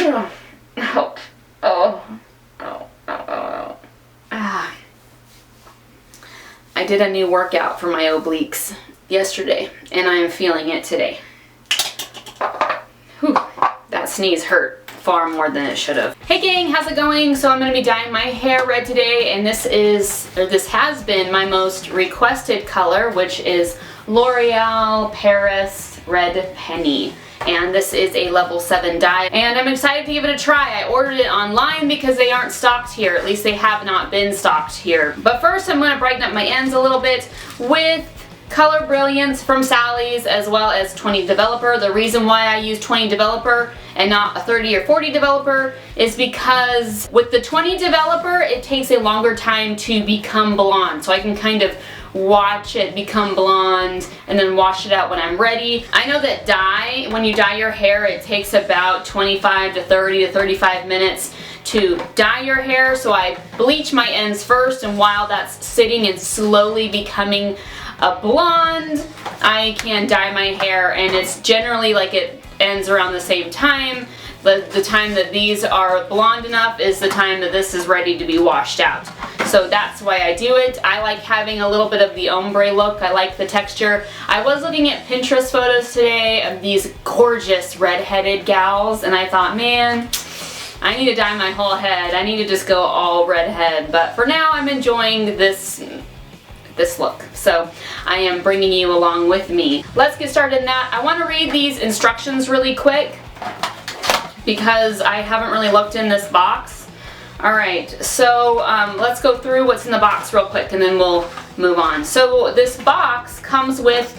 Oh, oh, oh, oh, oh. Ah. I did a new workout for my obliques yesterday, and I am feeling it today. Whew, that sneeze hurt far more than it should have. Hey gang, how's it going? So I'm going to be dyeing my hair red today, and this has been my most requested color, which is L'Oreal Paris Red Penny. And this is a level 7 dye, and I'm excited to give it a try. I ordered it online because they aren't stocked here. At least they have not been stocked here. But first I'm going to brighten up my ends a little bit with Color Brilliance from Sally's, as well as 20 Developer. The reason why I use 20 Developer and not a 30 or 40 Developer is because with the 20 Developer it takes a longer time to become blonde, so I can kind of watch it become blonde and then wash it out when I'm ready. I know that when you dye your hair, it takes about 25 to 30 to 35 minutes to dye your hair, so I bleach my ends first, and while that's sitting and slowly becoming a blonde, I can dye my hair, and it's generally like it ends around the same time. The time that these are blonde enough is the time that this is ready to be washed out. So that's why I do it. I like having a little bit of the ombre look. I like the texture. I was looking at Pinterest photos today of these gorgeous redheaded gals, and I thought, man, I need to dye my whole head. I need to just go all redhead. But for now, I'm enjoying this look. So I am bringing you along with me. Let's get started in that. I want to read these instructions really quick because I haven't really looked in this box. Alright, so let's go through what's in the box real quick and then we'll move on. So this box comes with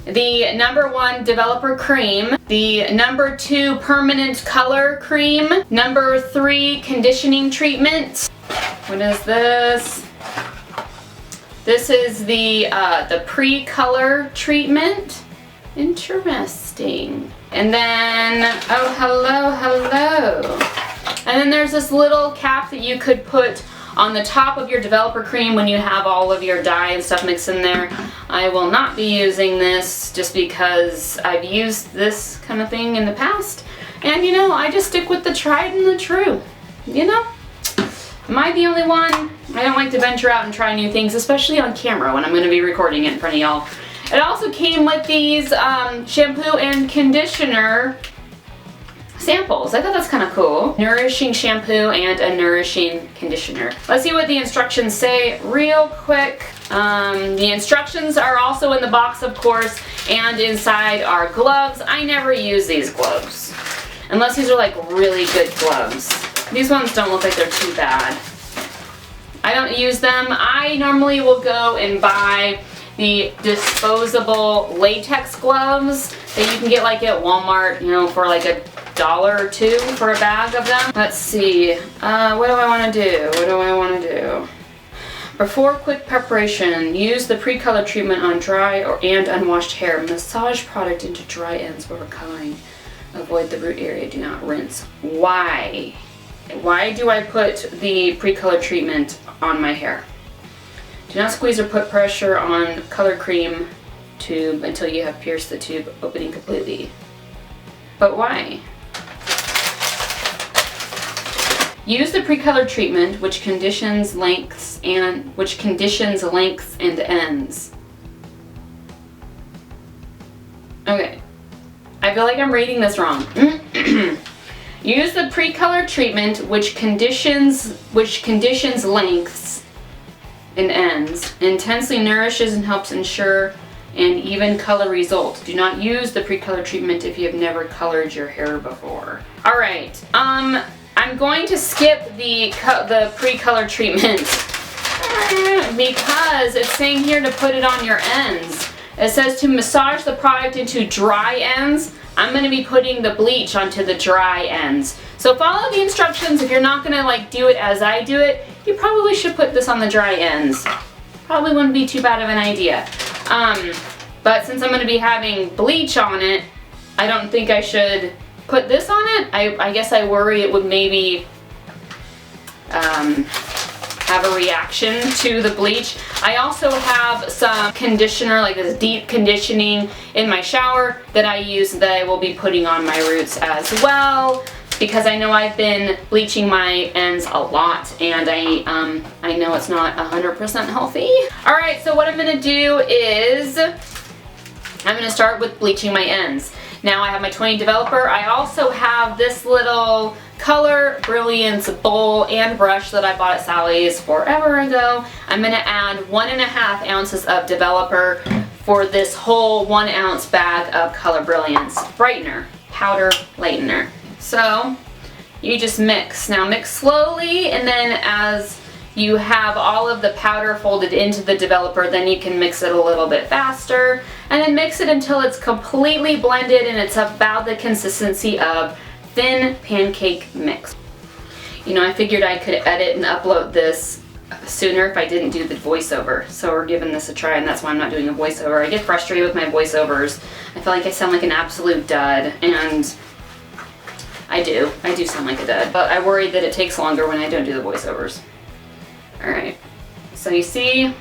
the #1 Developer Cream, the #2 Permanent Color Cream, #3 Conditioning Treatment. What is this? This is the pre-color treatment. Interesting. And then, oh hello. And then there's this little cap that you could put on the top of your developer cream when you have all of your dye and stuff mixed in there. I will not be using this just because I've used this kind of thing in the past. And you know, I just stick with the tried and the true. You know? Am I the only one? I don't like to venture out and try new things, especially on camera when I'm going to be recording it in front of y'all. It also came with these shampoo and conditioner samples. I thought that's kind of cool. Nourishing shampoo and a nourishing conditioner. Let's see what the instructions say real quick. The instructions are also in the box, of course, and inside are gloves. I never use these gloves unless these are like really good gloves. These ones don't look like they're too bad. I don't use them. I normally will go and buy the disposable latex gloves that you can get like at Walmart, you know, for like $1 or $2 for a bag of them. Let's see, what do I want to do? Before quick preparation, use the pre-color treatment on dry and unwashed hair. Massage product into dry ends before coloring. Avoid the root area, do not rinse. Why? Why do I put the pre-color treatment on my hair? Do not squeeze or put pressure on color cream tube until you have pierced the tube opening completely. But why? Use the pre-color treatment which conditions lengths and ends. Okay. I feel like I'm reading this wrong. Use the pre-color treatment which conditions lengths and ends, intensely nourishes and helps ensure an even color result. Do not use the pre-color treatment if you have never colored your hair before. Alright, I'm going to skip the pre-color treatment because it's saying here to put it on your ends. It says to massage the product into dry ends. I'm going to be putting the bleach onto the dry ends. So follow the instructions. If you're not going to like do it as I do it, you probably should put this on the dry ends. Probably wouldn't be too bad of an idea. But since I'm going to be having bleach on it, I don't think I should put this on it. I guess I worry it would maybe have a reaction to the bleach. I also have some conditioner, like this deep conditioning in my shower that I use that I will be putting on my roots as well. because I know I've been bleaching my ends a lot, and I know it's not 100% healthy. Alright, so what I'm going to do is I'm going to start with bleaching my ends. Now I have my 20 developer. I also have this little color Brilliance bowl and brush that I bought at Sally's forever ago. I'm going to add 1.5 ounces of developer for this whole 1 ounce bag of color Brilliance Brightener, powder lightener. So you just mix. Now mix slowly, and then as you have all of the powder folded into the developer, then you can mix it a little bit faster, and then mix it until it's completely blended and it's about the consistency of thin pancake mix. You know, I figured I could edit and upload this sooner if I didn't do the voiceover, so we're giving this a try, and that's why I'm not doing a voiceover. I get frustrated with my voiceovers. I feel like I sound like an absolute dud, and I do sound like a dud, but I worry that it takes longer when I don't do the voiceovers. Alright, so you see,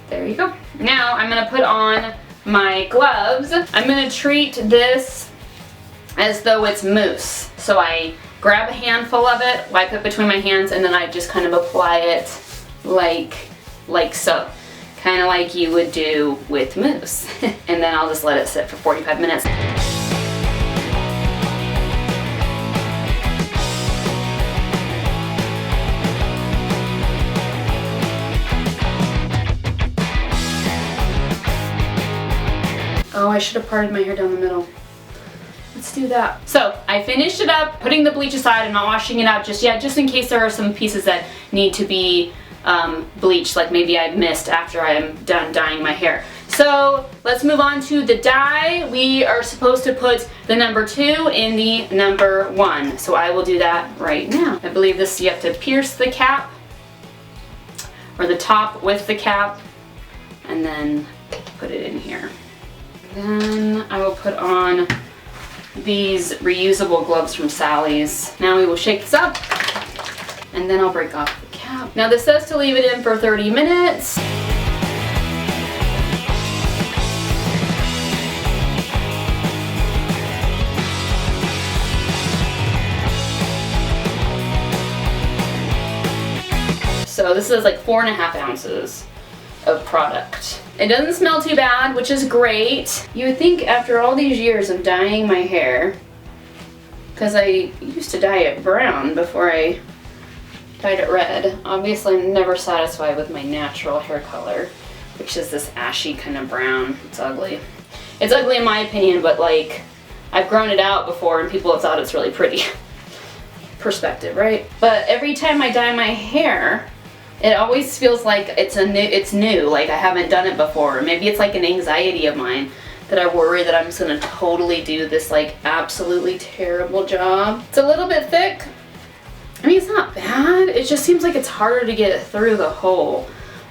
there you go. Now I'm going to put on my gloves. I'm going to treat this as though it's mousse. So I grab a handful of it, wipe it between my hands, and then I just kind of apply it like so. Kind of like you would do with mousse. And then I'll just let it sit for 45 minutes. Oh, I should have parted my hair down the middle. Let's do that. So I finished it up, putting the bleach aside. I'm not washing it out just yet, just in case there are some pieces that need to be bleached, like maybe I missed after I'm done dyeing my hair. So let's move on to the dye. We are supposed to put the number 2 in the number 1. So I will do that right now. I believe this, you have to pierce the cap, or the top with the cap, and then put it in here. Then I will put on these reusable gloves from Sally's. Now we will shake this up, and then I'll break off the cap. Now this says to leave it in for 30 minutes. So this is like 4.5 ounces of product. It doesn't smell too bad, which is great. You would think after all these years of dyeing my hair, because I used to dye it brown before I dyed it red. Obviously I'm never satisfied with my natural hair color, which is this ashy kind of brown. It's ugly. It's ugly in my opinion, but like, I've grown it out before and people have thought it's really pretty. Perspective, right? But every time I dye my hair, it always feels like it's new, like I haven't done it before. Maybe it's like an anxiety of mine that I worry that I'm just gonna totally do this like absolutely terrible job. It's a little bit thick. I mean, it's not bad. It just seems like it's harder to get through the hole,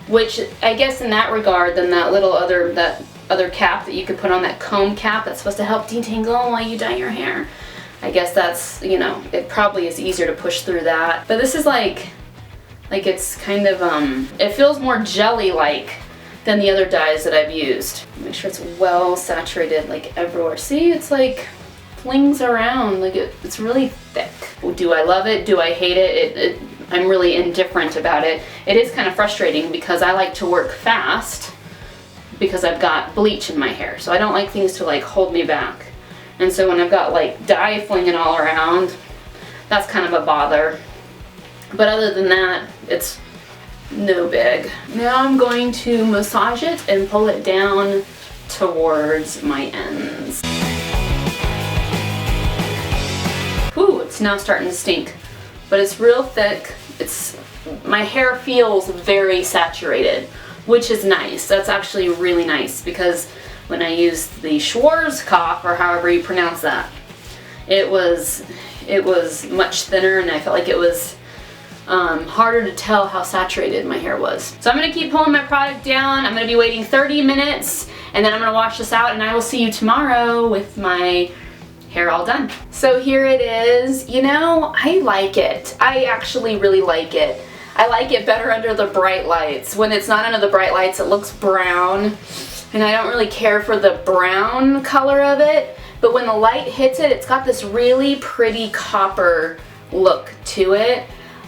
which I guess in that regard than that little other cap that you could put on, that comb cap that's supposed to help detangle while you dye your hair. I guess that's, you know, it probably is easier to push through that. But this is like it's kind of, it feels more jelly-like than the other dyes that I've used. Make sure it's well saturated like everywhere. See, it's like flings around, like it's really thick. Do I love it? Do I hate it? I'm really indifferent about it. It is kind of frustrating because I like to work fast because I've got bleach in my hair. So I don't like things to like hold me back. And so when I've got like dye flinging all around, that's kind of a bother. But other than that, it's no big. Now I'm going to massage it and pull it down towards my ends. Whew, it's now starting to stink. But it's real thick. My hair feels very saturated, which is nice. That's actually really nice because when I used the Schwarzkopf, or however you pronounce that, it was much thinner, and I felt like it was harder to tell how saturated my hair was. So I'm going to keep pulling my product down. I'm going to be waiting 30 minutes, and then I'm going to wash this out, and I will see you tomorrow with my hair all done. So here it is. You know, I like it. I actually really like it. I like it better under the bright lights. When it's not under the bright lights, it looks brown, and I don't really care for the brown color of it, but when the light hits it, it's got this really pretty copper look to it.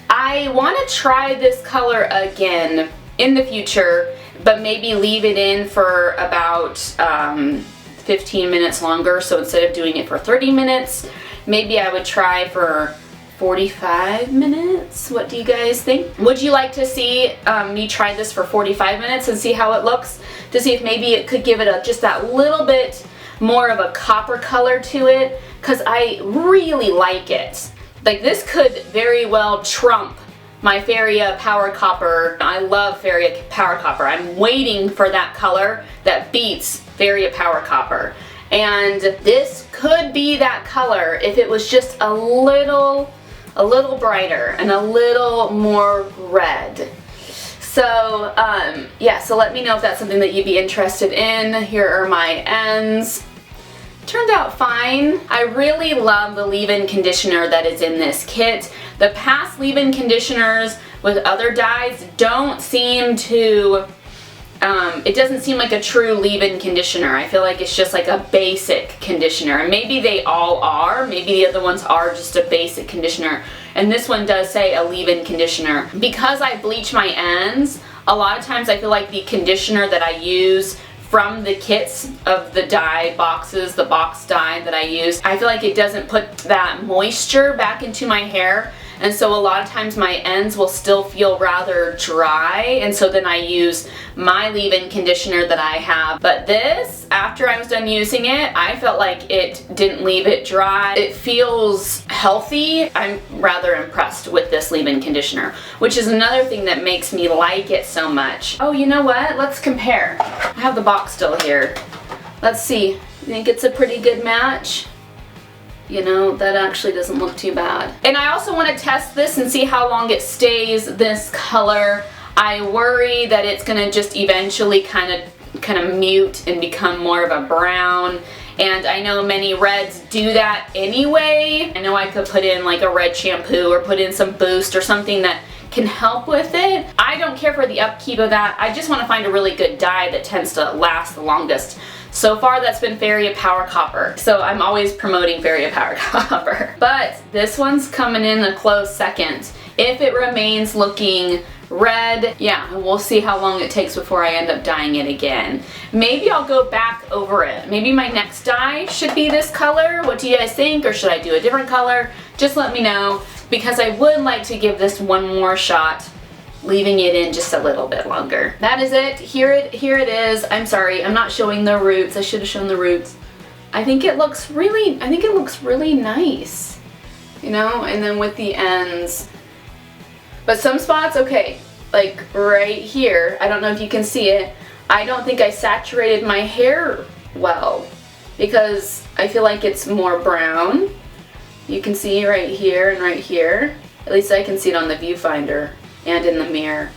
I want to try this color again in the future, but maybe leave it in for about 15 minutes longer. So instead of doing it for 30 minutes, maybe I would try for 45 minutes. What do you guys think? Would you like to see me try this for 45 minutes and see how it looks? To see if maybe it could give it just that little bit more of a copper color to it, because I really like it. Like, this could very well trump my Feria Power Copper. I love Feria Power Copper. I'm waiting for that color that beats Feria Power Copper. And this could be that color if it was just a little brighter and a little more red. So yeah, so let me know if that's something that you'd be interested in. Here are my ends. Turned out fine. I really love the leave-in conditioner that is in this kit. The past leave-in conditioners with other dyes don't seem to, it doesn't seem like a true leave-in conditioner. I feel like it's just like a basic conditioner. And maybe they all are. Maybe the other ones are just a basic conditioner. And this one does say a leave-in conditioner. Because I bleach my ends, a lot of times I feel like the conditioner that I use from the kits of the dye boxes, the box dye that I use, I feel like it doesn't put that moisture back into my hair. And so a lot of times my ends will still feel rather dry, and so then I use my leave-in conditioner that I have. But this, after I was done using it, I felt like it didn't leave it dry. It feels healthy. I'm rather impressed with this leave-in conditioner, which is another thing that makes me like it so much. Oh, you know what? Let's compare. I have the box still here. Let's see. You think it's a pretty good match? You know, that actually doesn't look too bad. And I also want to test this and see how long it stays this color. I worry that it's gonna just eventually kind of mute and become more of a brown. And I know many reds do that anyway. I know I could put in like a red shampoo or put in some boost or something that can help with it. I don't care for the upkeep of that. I just want to find a really good dye that tends to last the longest. So far that's been Feria Power Copper. So I'm always promoting Feria Power Copper. But this one's coming in a close second. If it remains looking red, yeah, we'll see how long it takes before I end up dyeing it again. Maybe I'll go back over it. Maybe my next dye should be this color. What do you guys think? Or should I do a different color? Just let me know, because I would like to give this one more shot, leaving it in just a little bit longer. That is it. Here it is. I'm sorry, I'm not showing the roots. I should have shown the roots. I think it looks really nice. You know, and then with the ends. But some spots, okay, like right here, I don't know if you can see it, I don't think I saturated my hair well, because I feel like it's more brown. You can see right here and right here. At least I can see it on the viewfinder and in the mirror.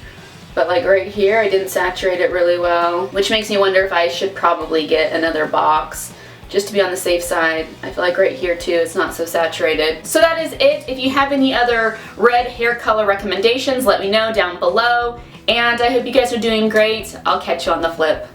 But like right here, I didn't saturate it really well, which makes me wonder if I should probably get another box just to be on the safe side. I feel like right here too, it's not so saturated. So that is it. If you have any other red hair color recommendations, let me know down below. And I hope you guys are doing great. I'll catch you on the flip.